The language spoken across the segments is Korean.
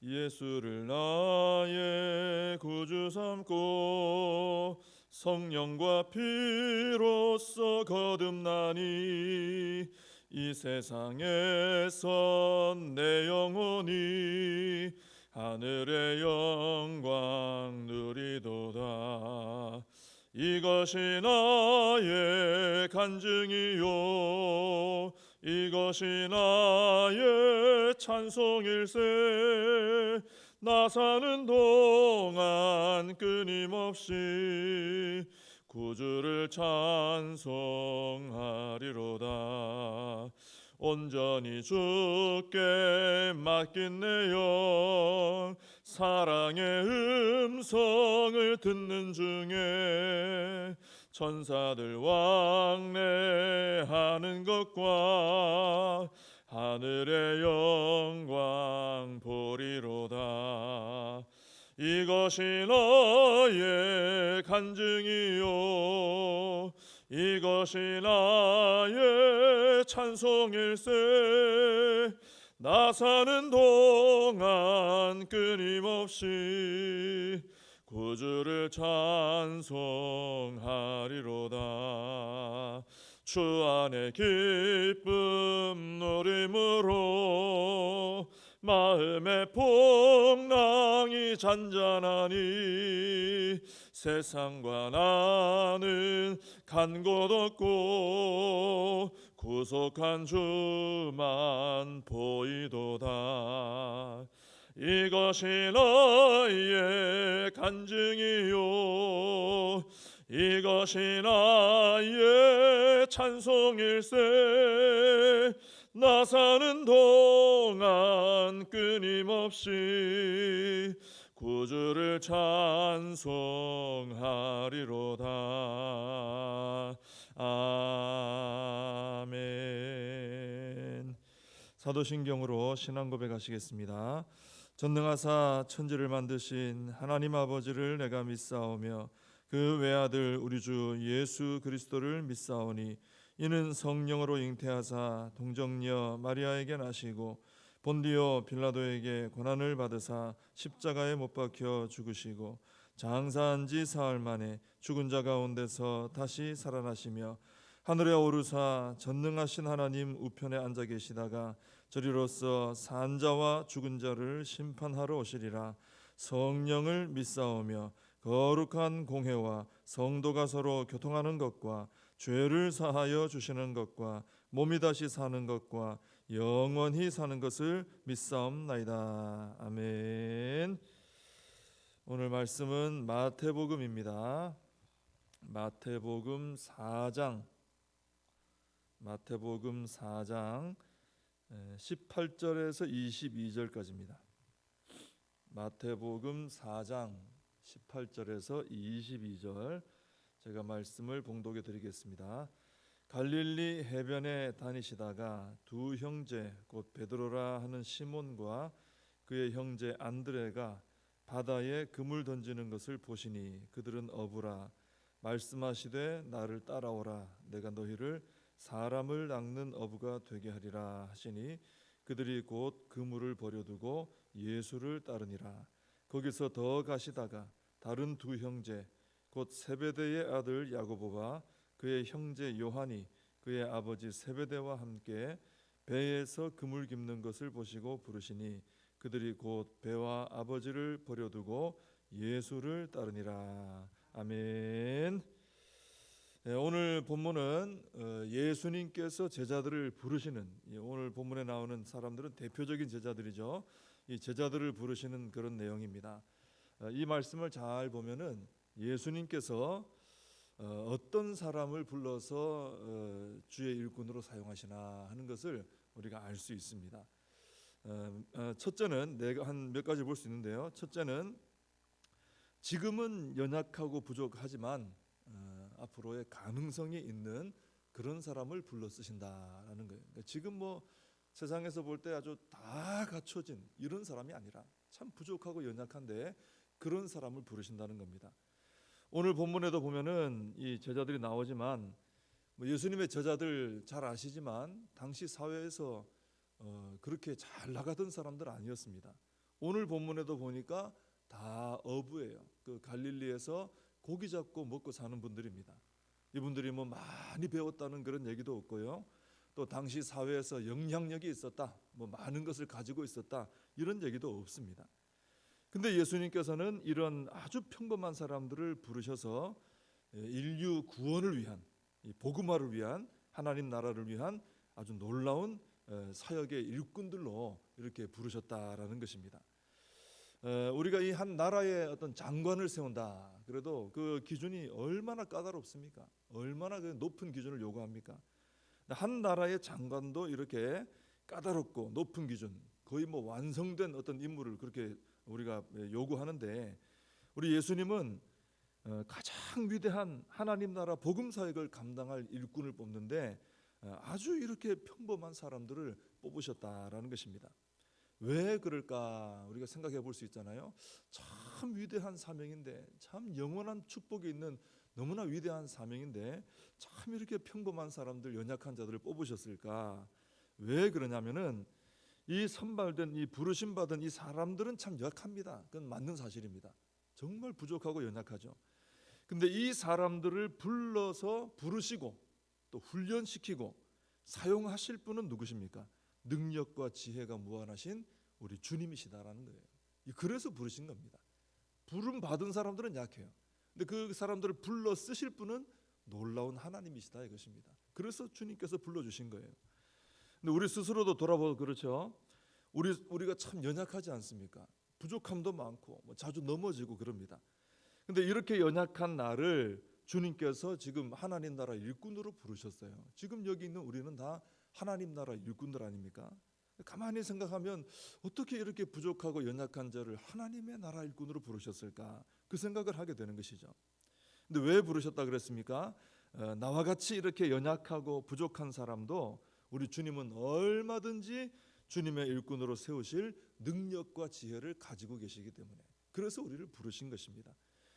예수를 나의 구주 삼고 성령과 피로써 거듭나니 이 세상에선 내 영혼이 하늘의 영광 누리도다. 이것이 나의 간증이요 이것이 나의 찬송일세. 나 사는 동안 끊임없이 구주를 찬송하리로다. 온전히 주께 맡긴 내 영 사랑의 음성을 듣는 중에 천사들 왕래하는 것과 하늘의 영광 보리로다. 이것이 나의 간증이요 이것이 나의 찬송일세. 나 사는 동안 끊임없이 구주를 찬송하리로다. 주 안에 기쁨 누림으로 마음의 풍랑이 잔잔하니 세상과 나는 간 곳 없고 구속한 주만 보이도다. 이것이 나의 간증이요 이것이 나의 찬송일세. 나 사는 동안 끊임없이 구주를 찬송하리로다. 아멘. 사도신경으로 신앙 고백하시겠습니다. 전능하사 천지를 만드신 하나님 아버지를 내가 믿사오며 그 외아들 우리 주 예수 그리스도를 믿사오니 이는 성령으로 잉태하사 동정녀 마리아에게 나시고 본디오 빌라도에게 고난을 받으사 십자가에 못 박혀 죽으시고 장사한 지 사흘 만에 죽은 자 가운데서 다시 살아나시며 하늘에 오르사 전능하신 하나님 우편에 앉아 계시다가 저리로서 산 자와 죽은 자를 심판하러 오시리라. 성령을 믿사오며 거룩한 공회와 성도가 서로 교통하는 것과 죄를 사하여 주시는 것과 몸이 다시 사는 것과 영원히 사는 것을 믿사옵나이다. 아멘. 오늘 말씀은 마태복음입니다. 마태복음 4장 18절에서 22절까지입니다. 마태복음 4장 18절에서 22절 제가 말씀을 봉독해 드리겠습니다. 갈릴리 해변에 다니시다가 두 형제 곧 베드로라 하는 시몬과 그의 형제 안드레가 바다에 그물 던지는 것을 보시니 그들은 어부라. 말씀하시되 나를 따라오라. 내가 너희를 사람을 낚는 어부가 되게 하리라 하시니 그들이 곧 그물을 버려두고 예수를 따르니라. 거기서 더 가시다가 다른 두 형제 곧 세베대의 아들 야고보와 그의 형제 요한이 그의 아버지 세베대와 함께 배에서 그물 깁는 것을 보시고 부르시니 그들이 곧 배와 아버지를 버려두고 예수를 따르니라. 아멘. 오늘 본문은 예수님께서 제자들을 부르시는, 오늘 본문에 나오는 사람들은 대표적인 제자들이죠. 이 제자들을 부르시는 그런 내용입니다. 이 말씀을 잘 보면은 예수님께서 어떤 사람을 불러서 주의 일꾼으로 사용하시나 하는 것을 우리가 알 수 있습니다. 첫째는 내가 한 몇 가지 볼 수 있는데요. 첫째는 지금은 연약하고 부족하지만 앞으로의 가능성이 있는 그런 사람을 불러 쓰신다라는 거예요. 그러니까 지금 뭐 세상에서 볼 때 아주 다 갖춰진 이런 사람이 아니라 참 부족하고 연약한데 그런 사람을 부르신다는 겁니다. 오늘 본문에도 보면은 이 제자들이 나오지만 뭐 예수님의 제자들 잘 아시지만 당시 사회에서 그렇게 잘 나가던 사람들 아니었습니다. 오늘 본문에도 보니까 다 어부예요. 그 갈릴리에서 고기 잡고 먹고 사는 분들입니다. 이분들이 뭐 많이 배웠다는 그런 얘기도 없고요. 또 당시 사회에서 영향력이 있었다, 뭐 많은 것을 가지고 있었다, 이런 얘기도 없습니다. 근데 예수님께서는 이런 아주 평범한 사람들을 부르셔서 인류 구원을 위한, 이 복음화를 위한, 하나님 나라를 위한 아주 놀라운 사역의 일꾼들로 이렇게 부르셨다라는 것입니다. 우리가 이 한 나라의 어떤 장관을 세운다 그래도 그 기준이 얼마나 까다롭습니까? 얼마나 그 높은 기준을 요구합니까? 한 나라의 장관도 이렇게 까다롭고 높은 기준, 거의 뭐 완성된 어떤 임무를 그렇게 우리가 요구하는데, 우리 예수님은 가장 위대한 하나님 나라 복음 사역을 감당할 일꾼을 뽑는데 아주 이렇게 평범한 사람들을 뽑으셨다라는 것입니다. 왜 그럴까 우리가 생각해 볼 수 있잖아요. 참 위대한 사명인데, 참 영원한 축복이 있는 너무나 위대한 사명인데 참 이렇게 평범한 사람들, 연약한 자들을 뽑으셨을까? 왜 그러냐면은 이 선발된, 이 부르심 받은 이 사람들은 참 약합니다. 그건 맞는 사실입니다. 정말 부족하고 연약하죠. 근데 이 사람들을 불러서 부르시고 또 훈련시키고 사용하실 분은 누구십니까? 능력과 지혜가 무한하신 우리 주님이시다라는 거예요. 그래서 부르신 겁니다. 부름 받은 사람들은 약해요. 근데 그 사람들을 불러 쓰실 분은 놀라운 하나님이시다 이것입니다. 그래서 주님께서 불러주신 거예요. 근데 우리 스스로도 돌아보고 그렇죠. 우리가 참 연약하지 않습니까? 부족함도 많고 뭐 자주 넘어지고 그럽니다. 근데 이렇게 연약한 나를 주님께서 지금 하나님 나라 일꾼으로 부르셨어요. 지금 여기 있는 우리는 다 하나님 나라 일꾼들 아닙니까? 가만히 생각하면 어떻게 이렇게 부족하고 연약한 자를 하나님의 나라 일꾼으로 부르셨을까? 그 생각을 하게 되는 것이죠. 근데 왜 부르셨다 그랬습니까? 나와 같이 이렇게 연약하고 부족한 사람도 우리 주님은 얼마든지 주님의 일꾼으로 세우실 능력과 지혜를 가지고 계시기 때문에, 그래서 우리를 부르신 것입니다.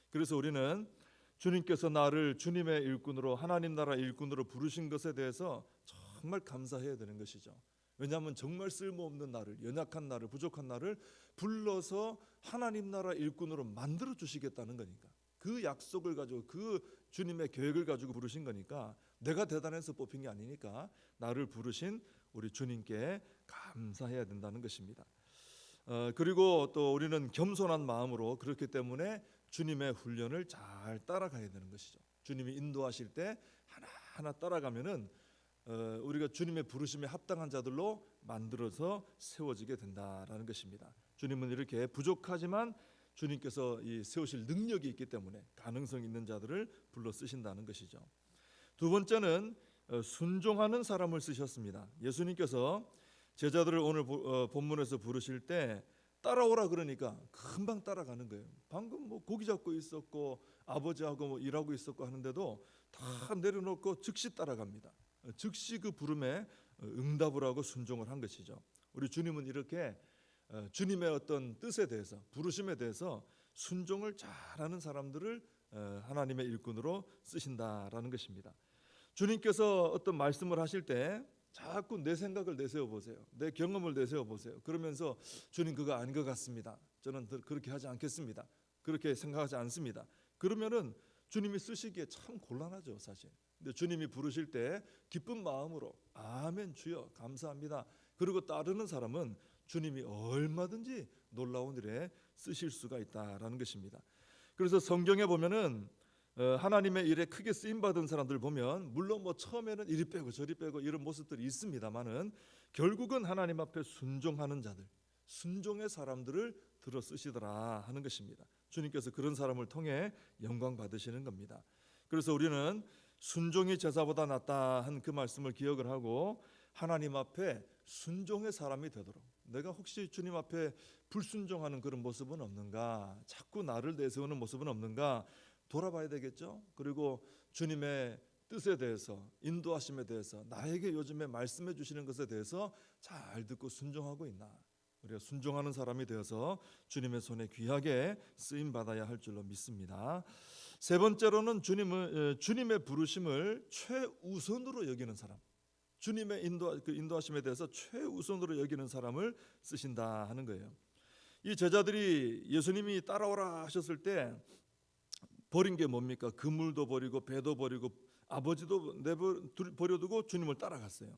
그래서 우리는 주님께서 나를 주님의 일꾼으로, 하나님 나라 일꾼으로 부르신 것에 대해서 정말 감사해야 되는 것이죠. 왜냐하면 정말 쓸모없는 나를, 연약한 나를, 부족한 나를 불러서 하나님 나라 일꾼으로 만들어 주시겠다는 거니까, 그 약속을 가지고, 그 주님의 계획을 가지고 부르신 거니까, 내가 대단해서 뽑힌 게 아니니까 나를 부르신 우리 주님께 감사해야 된다는 것입니다. 그리고 또 우리는 겸손한 마음으로, 그렇기 때문에 주님의 훈련을 잘 따라가야 되는 것이죠. 주님이 인도하실 때 하나하나 따라가면은 우리가 주님의 부르심에 합당한 자들로 만들어서 세워지게 된다라는 것입니다. 주님은 이렇게 부족하지만 주님께서 이 세우실 능력이 있기 때문에 가능성 있는 자들을 불러 쓰신다는 것이죠. 두 번째는 순종하는 사람을 쓰셨습니다. 예수님께서 제자들을 오늘 본문에서 부르실 때 따라오라 그러니까 금방 따라가는 거예요. 방금 뭐 고기 잡고 있었고 아버지하고 뭐 일하고 있었고 하는데도 다 내려놓고 즉시 따라갑니다. 즉시 그 부름에 응답을 하고 순종을 한 것이죠. 우리 주님은 이렇게 주님의 어떤 뜻에 대해서, 부르심에 대해서 순종을 잘하는 사람들을 하나님의 일꾼으로 쓰신다라는 것입니다. 주님께서 어떤 말씀을 하실 때 자꾸 내 생각을 내세워 보세요. 내 경험을 내세워 보세요. 그러면서 주님 그거 아닌 것 같습니다. 저는 그렇게 하지 않겠습니다. 그렇게 생각하지 않습니다. 그러면은 주님이 쓰시기에 참 곤란하죠, 사실. 근데 주님이 부르실 때 기쁜 마음으로 아멘 주여 감사합니다. 그리고 따르는 사람은 주님이 얼마든지 놀라운 일에 쓰실 수가 있다라는 것입니다. 그래서 성경에 보면은 하나님의 일에 크게 쓰임 받은 사람들 보면, 물론 뭐 처음에는 이리 빼고 저리 빼고 이런 모습들이 있습니다만은 결국은 하나님 앞에 순종하는 자들, 순종의 사람들을 들어 쓰시더라 하는 것입니다. 주님께서 그런 사람을 통해 영광 받으시는 겁니다. 그래서 우리는 순종이 제사보다 낫다 한 그 말씀을 기억을 하고 하나님 앞에 순종의 사람이 되도록, 내가 혹시 주님 앞에 불순종하는 그런 모습은 없는가, 자꾸 나를 내세우는 모습은 없는가 돌아봐야 되겠죠. 그리고 주님의 뜻에 대해서, 인도하심에 대해서, 나에게 요즘에 말씀해 주시는 것에 대해서 잘 듣고 순종하고 있나, 우리가 순종하는 사람이 되어서 주님의 손에 귀하게 쓰임 받아야 할 줄로 믿습니다. 세 번째로는 주님의 부르심을 최우선으로 여기는 사람, 주님의 인도하심에 대해서 최우선으로 여기는 사람을 쓰신다 하는 거예요. 이 제자들이 예수님이 따라오라 하셨을 때 버린 게 뭡니까? 그물도 버리고 배도 버리고 아버지도 버려두고 주님을 따라갔어요.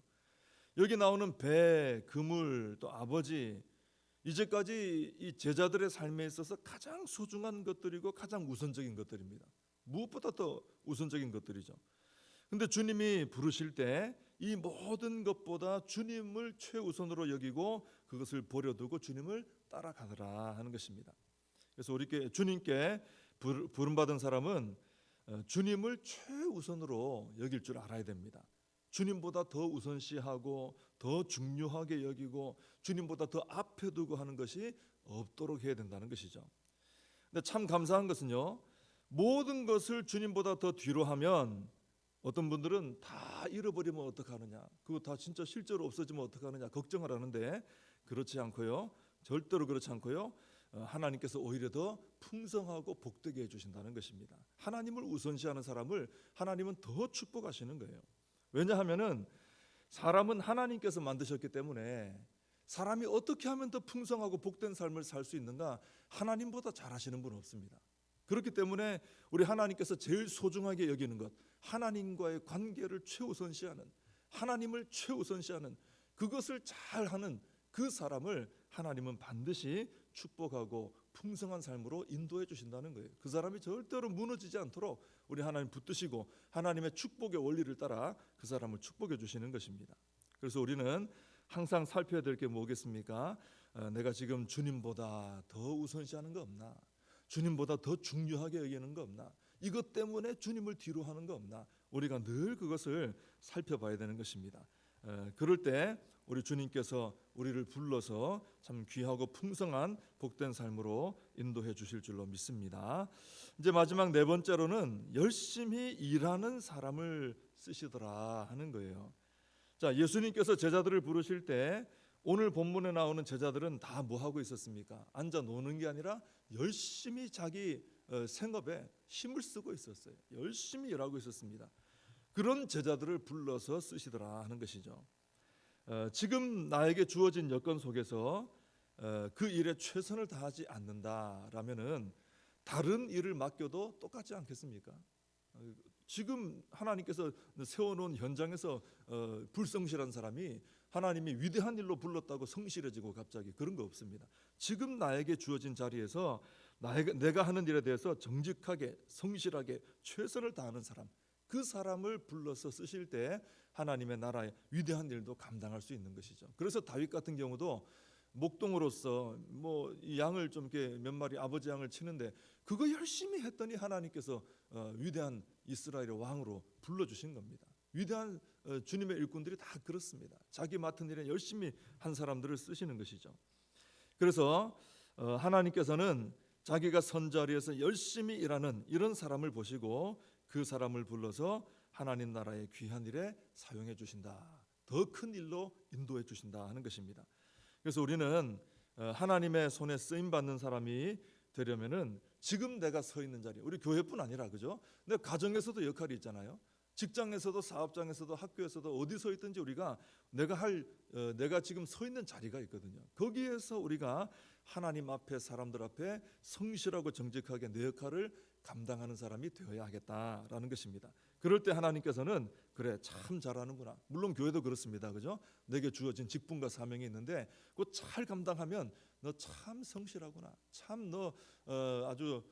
여기 나오는 배, 그물, 또 아버지, 이제까지 이 제자들의 삶에 있어서 가장 소중한 것들이고 가장 우선적인 것들입니다. 무엇보다 더 우선적인 것들이죠. 근데 주님이 부르실 때 이 모든 것보다 주님을 최우선으로 여기고 그것을 버려두고 주님을 따라가더라 하는 것입니다. 그래서 주님께 부름받은 사람은 주님을 최우선으로 여길 줄 알아야 됩니다. 주님보다 더 우선시하고 더 중요하게 여기고 주님보다 더 앞에 두고 하는 것이 없도록 해야 된다는 것이죠. 근데 참 감사한 것은요, 모든 것을 주님보다 더 뒤로 하면 어떤 분들은 다 잃어버리면 어떡하느냐, 그거 다 진짜 실제로 없어지면 어떡하느냐 걱정을 하는데, 그렇지 않고요, 절대로 그렇지 않고요, 하나님께서 오히려 더 풍성하고 복되게 해주신다는 것입니다. 하나님을 우선시하는 사람을 하나님은 더 축복하시는 거예요. 왜냐하면은 사람은 하나님께서 만드셨기 때문에 사람이 어떻게 하면 더 풍성하고 복된 삶을 살 수 있는가, 하나님보다 잘 아시는 분은 없습니다. 그렇기 때문에 우리 하나님께서 제일 소중하게 여기는 것, 하나님과의 관계를 최우선시하는, 하나님을 최우선시하는 그것을 잘하는 그 사람을 하나님은 반드시 축복하고 풍성한 삶으로 인도해 주신다는 거예요. 그 사람이 절대로 무너지지 않도록 우리 하나님 붙드시고 하나님의 축복의 원리를 따라 그 사람을 축복해 주시는 것입니다. 그래서 우리는 항상 살펴야 될 게 뭐겠습니까? 내가 지금 주님보다 더 우선시하는 거 없나? 주님보다 더 중요하게 여기는 거 없나? 이것 때문에 주님을 뒤로 하는 거 없나? 우리가 늘 그것을 살펴봐야 되는 것입니다. 그럴 때 우리 주님께서 우리를 불러서 참 귀하고 풍성한 복된 삶으로 인도해 주실 줄로 믿습니다. 이제 마지막 네 번째로는 열심히 일하는 사람을 쓰시더라 하는 거예요. 자, 예수님께서 제자들을 부르실 때 오늘 본문에 나오는 제자들은 다 뭐 하고 있었습니까? 앉아 노는 게 아니라 열심히 자기 생업에 힘을 쓰고 있었어요. 열심히 일하고 있었습니다. 그런 제자들을 불러서 쓰시더라 하는 것이죠. 지금 나에게 주어진 여건 속에서 그 일에 최선을 다하지 않는다라면은 다른 일을 맡겨도 똑같지 않겠습니까? 지금 하나님께서 세워놓은 현장에서 불성실한 사람이 하나님이 위대한 일로 불렀다고 성실해지고 갑자기 그런 거 없습니다. 지금 나에게 주어진 자리에서 내가 하는 일에 대해서 정직하게 성실하게 최선을 다하는 사람, 그 사람을 불러서 쓰실 때 하나님의 나라의 위대한 일도 감당할 수 있는 것이죠. 그래서 다윗 같은 경우도 목동으로서 뭐 양을 좀 이렇게 몇 마리 아버지 양을 치는데 그거 열심히 했더니 하나님께서 위대한 이스라엘의 왕으로 불러주신 겁니다. 위대한 주님의 일꾼들이 다 그렇습니다. 자기 맡은 일에 열심히 한 사람들을 쓰시는 것이죠. 그래서 하나님께서는 자기가 선 자리에서 열심히 일하는 이런 사람을 보시고 그 사람을 불러서 하나님 나라의 귀한 일에 사용해 주신다, 더 큰 일로 인도해 주신다 하는 것입니다. 그래서 우리는 하나님의 손에 쓰임 받는 사람이 되려면은 지금 내가 서 있는 자리, 우리 교회뿐 아니라 그죠? 근데 가정에서도 역할이 있잖아요. 직장에서도 사업장에서도 학교에서도 어디 서 있든지 우리가 내가 지금 서 있는 자리가 있거든요. 거기에서 우리가 하나님 앞에 사람들 앞에 성실하고 정직하게 내 역할을 감당하는 사람이 되어야 하겠다라는 것입니다. 그럴 때 하나님께서는 그래 참 잘하는구나. 물론 교회도 그렇습니다. 그죠? 내게 주어진 직분과 사명이 있는데 그거 잘 감당하면 너 참 성실하구나. 참 너 아주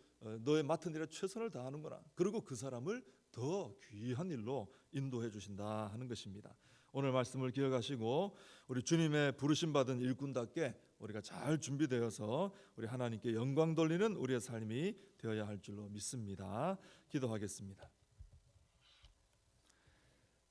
너의 맡은 일에 최선을 다하는구나. 그리고 그 사람을 더 귀한 일로 인도해 주신다 하는 것입니다. 오늘 말씀을 기억하시고 우리 주님의 부르심 받은 일꾼답게 우리가 잘 준비되어서 우리 하나님께 영광 돌리는 우리의 삶이 되어야 할 줄로 믿습니다. 기도하겠습니다.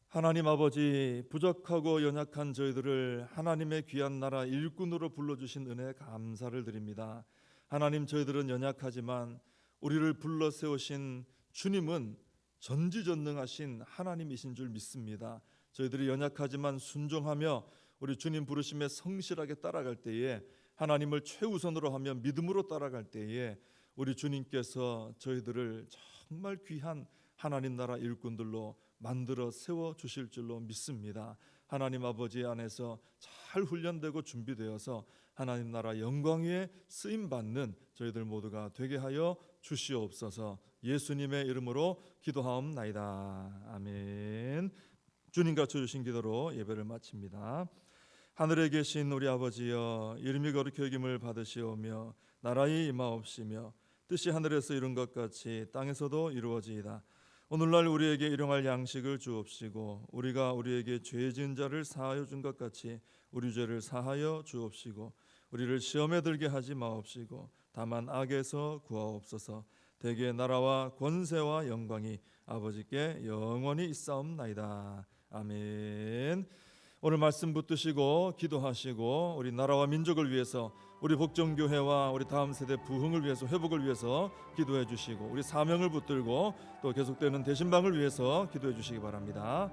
하나님 아버지, 부족하고 연약한 저희들을 하나님의 귀한 나라 일꾼으로 불러주신 은혜에 감사를 드립니다. 하나님, 저희들은 연약하지만 우리를 불러 세우신 주님은 전지전능하신 하나님이신 줄 믿습니다. 저희들이 연약하지만 순종하며 우리 주님 부르심에 성실하게 따라갈 때에, 하나님을 최우선으로 하며 믿음으로 따라갈 때에 우리 주님께서 저희들을 정말 귀한 하나님 나라 일꾼들로 만들어 세워 주실 줄로 믿습니다. 하나님 아버지 안에서 잘 훈련되고 준비되어서 하나님 나라 영광 위에 쓰임 받는 저희들 모두가 되게 하여 주시옵소서. 예수님의 이름으로 기도하옵나이다. 아멘. 주님 가르쳐 주신 기도로 예배를 마칩니다. 하늘에 계신 우리 아버지여, 이름이 거룩히 여김을 받으시오며 나라의 임하옵시며 뜻이 하늘에서 이룬 것 같이 땅에서도 이루어지이다. 오늘날 우리에게 일용할 양식을 주옵시고 우리가 우리에게 죄 지은 자를 사하여 준 것 같이 우리 죄를 사하여 주옵시고 우리를 시험에 들게 하지 마옵시고 다만 악에서 구하옵소서. 대개 나라와 권세와 영광이 아버지께 영원히 있사옵나이다. 아멘. 오늘 말씀 붙드시고 기도하시고 우리 나라와 민족을 위해서, 우리 복정교회와 우리 다음 세대 부흥을 위해서, 회복을 위해서 기도해 주시고 우리 사명을 붙들고 또 계속되는 대신방을 위해서 기도해 주시기 바랍니다.